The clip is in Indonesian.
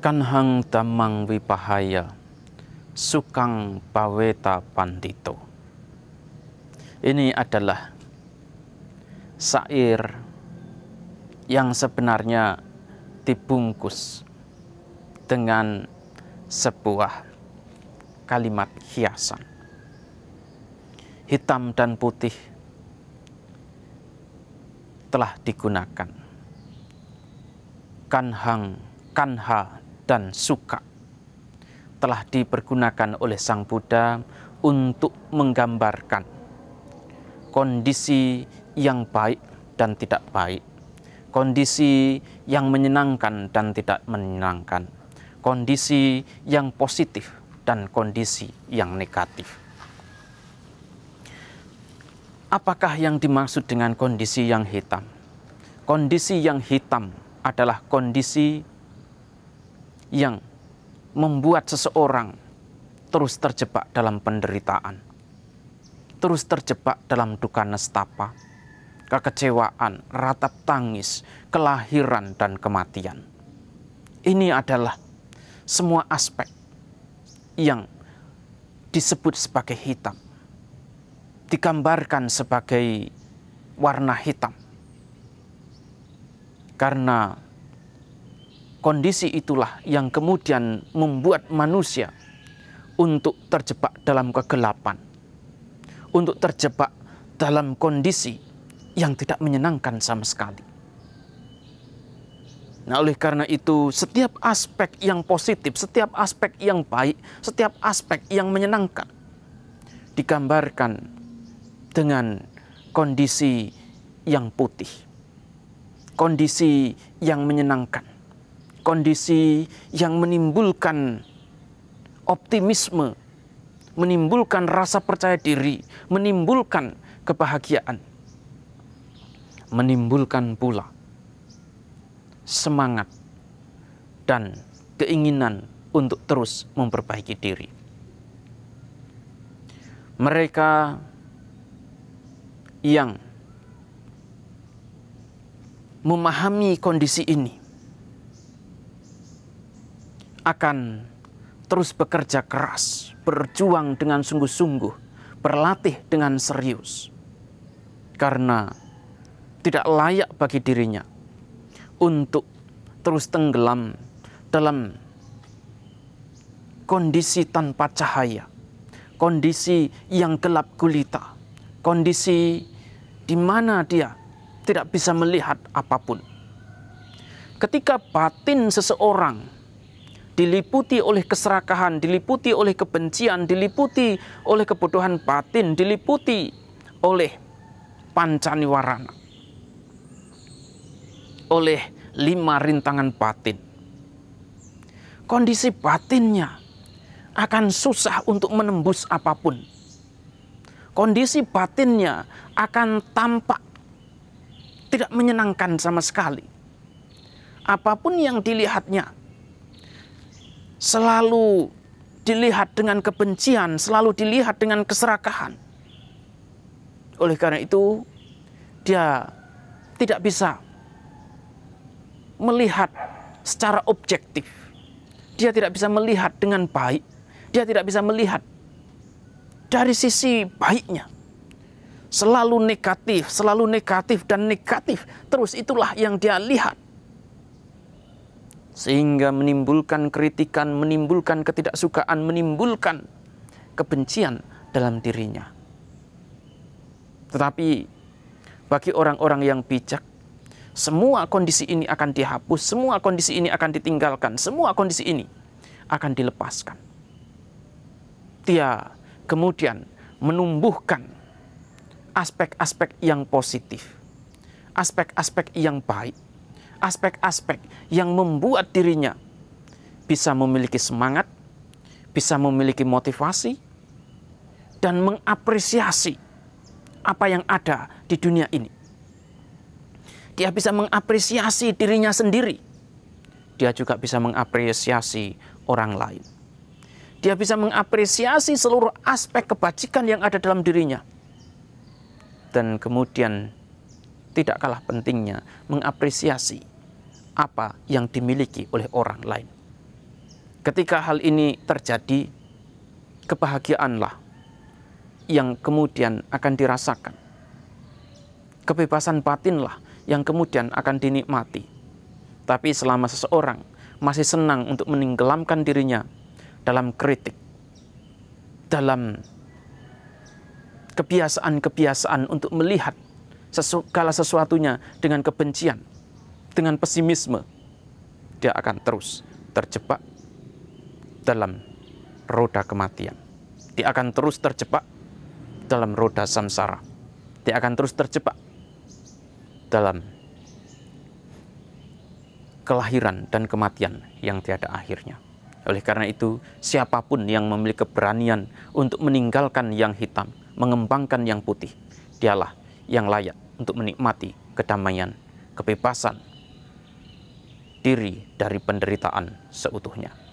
Kanhang damang wipahaya, sukang paweta pandito. Ini adalah syair yang sebenarnya dibungkus dengan sebuah kalimat hiasan. Hitam dan putih telah digunakan. Kanhang, kanha, dan suka telah dipergunakan oleh Sang Buddha untuk menggambarkan kondisi yang baik dan tidak baik, kondisi yang menyenangkan dan tidak menyenangkan, kondisi yang positif dan kondisi yang negatif. Apakah yang dimaksud dengan kondisi yang hitam? Kondisi yang hitam adalah kondisi yang membuat seseorang terus terjebak dalam penderitaan, terus terjebak dalam duka nestapa, kekecewaan, ratap tangis, kelahiran, dan kematian. Ini adalah semua aspek yang disebut sebagai hitam, digambarkan sebagai warna hitam. Karena kondisi itulah yang kemudian membuat manusia untuk terjebak dalam kegelapan, untuk terjebak dalam kondisi yang tidak menyenangkan sama sekali. Nah, oleh karena itu, setiap aspek yang positif, setiap aspek yang baik, setiap aspek yang menyenangkan digambarkan dengan kondisi yang putih, kondisi yang menyenangkan, kondisi yang menimbulkan optimisme, menimbulkan rasa percaya diri, menimbulkan kebahagiaan, menimbulkan pula semangat dan keinginan untuk terus memperbaiki diri. Mereka yang memahami kondisi ini akan terus bekerja keras, berjuang dengan sungguh-sungguh, berlatih dengan serius. Karena tidak layak bagi dirinya untuk terus tenggelam dalam kondisi tanpa cahaya, kondisi yang gelap gulita, kondisi di mana dia tidak bisa melihat apapun. Ketika batin seseorang diliputi oleh keserakahan, diliputi oleh kebencian, diliputi oleh kebodohan batin, diliputi oleh pancaniwarana, oleh 5 rintangan batin, kondisi batinnya akan susah untuk menembus apapun. Kondisi batinnya akan tampak tidak menyenangkan sama sekali. Apapun yang dilihatnya selalu dilihat dengan kebencian, selalu dilihat dengan keserakahan. Oleh karena itu, dia tidak bisa melihat secara objektif. Dia tidak bisa melihat dengan baik. Dia tidak bisa melihat dari sisi baiknya. Selalu negatif dan negatif. Terus itulah yang dia lihat. Sehingga menimbulkan kritikan, menimbulkan ketidaksukaan, menimbulkan kebencian dalam dirinya. Tetapi bagi orang-orang yang bijak, semua kondisi ini akan dihapus, semua kondisi ini akan ditinggalkan, semua kondisi ini akan dilepaskan. Dia kemudian menumbuhkan aspek-aspek yang positif, aspek-aspek yang baik, aspek-aspek yang membuat dirinya bisa memiliki semangat, bisa memiliki motivasi, dan mengapresiasi apa yang ada di dunia ini. Dia bisa mengapresiasi dirinya sendiri. Dia juga bisa mengapresiasi orang lain. Dia bisa mengapresiasi seluruh aspek kebajikan yang ada dalam dirinya. Dan kemudian tidak kalah pentingnya mengapresiasi apa yang dimiliki oleh orang lain. Ketika hal ini terjadi, kebahagiaanlah yang kemudian akan dirasakan. Kebebasan batinlah yang kemudian akan dinikmati. Tapi selama seseorang masih senang untuk menenggelamkan dirinya dalam kritik, dalam kebiasaan-kebiasaan untuk melihat segala sesuatunya dengan kebencian, dengan pesimisme, dia akan terus terjebak dalam roda kematian. Dia akan terus terjebak dalam roda samsara. Dia akan terus terjebak dalam kelahiran dan kematian yang tiada akhirnya. Oleh karena itu, siapapun yang memiliki keberanian untuk meninggalkan yang hitam, mengembangkan yang putih, dialah yang layak untuk menikmati kedamaian, kebebasan diri dari penderitaan seutuhnya.